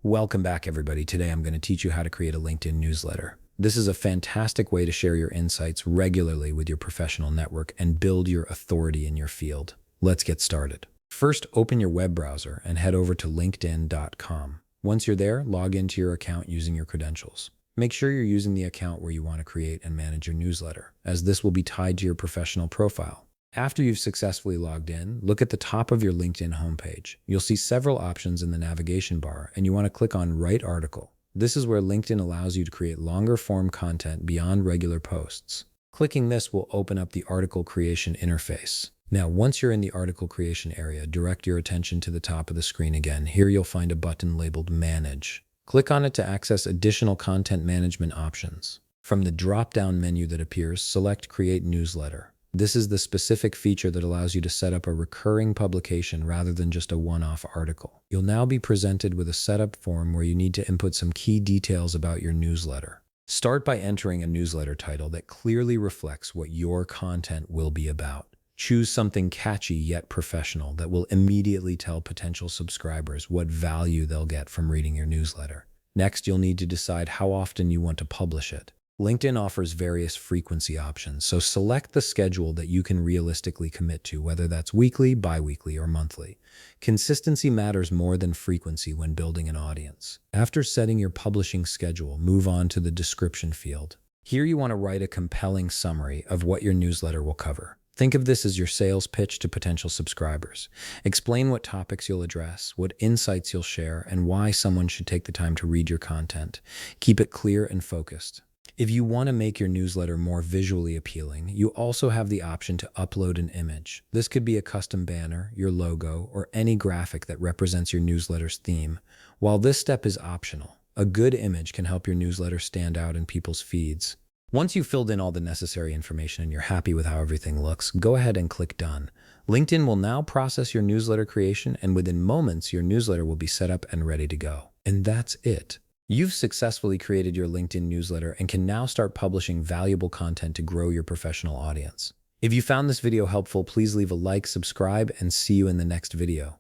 Welcome back, everybody. Today I'm going to teach you how to create a LinkedIn newsletter. This is a fantastic way to share your insights regularly with your professional network and build your authority in your field. Let's get started. First, open your web browser and head over to linkedin.com. Once you're there, log into your account using your credentials. Make sure you're using the account where you want to create and manage your newsletter, as this will be tied to your professional profile. After you've successfully logged in, look at the top of your LinkedIn homepage. You'll see several options in the navigation bar, and you want to click on Write Article. This is where LinkedIn allows you to create longer form content beyond regular posts. Clicking this will open up the article creation interface. Now, once you're in the article creation area, direct your attention to the top of the screen again. Here you'll find a button labeled Manage. Click on it to access additional content management options. From the drop-down menu that appears, select Create Newsletter. This is the specific feature that allows you to set up a recurring publication rather than just a one-off article. You'll now be presented with a setup form where you need to input some key details about your newsletter. Start by entering a newsletter title that clearly reflects what your content will be about. Choose something catchy yet professional that will immediately tell potential subscribers what value they'll get from reading your newsletter. Next, you'll need to decide how often you want to publish it. LinkedIn offers various frequency options, so select the schedule that you can realistically commit to, whether that's weekly, bi-weekly, or monthly. Consistency matters more than frequency when building an audience. After setting your publishing schedule, move on to the description field. Here you want to write a compelling summary of what your newsletter will cover. Think of this as your sales pitch to potential subscribers. Explain what topics you'll address, what insights you'll share, and why someone should take the time to read your content. Keep it clear and focused. If you want to make your newsletter more visually appealing, you also have the option to upload an image. This could be a custom banner, your logo, or any graphic that represents your newsletter's theme. While this step is optional, a good image can help your newsletter stand out in people's feeds. Once you've filled in all the necessary information and you're happy with how everything looks, go ahead and click Done. LinkedIn will now process your newsletter creation, and within moments, your newsletter will be set up and ready to go. And that's it. You've successfully created your LinkedIn newsletter and can now start publishing valuable content to grow your professional audience. If you found this video helpful, please leave a like, subscribe, and see you in the next video.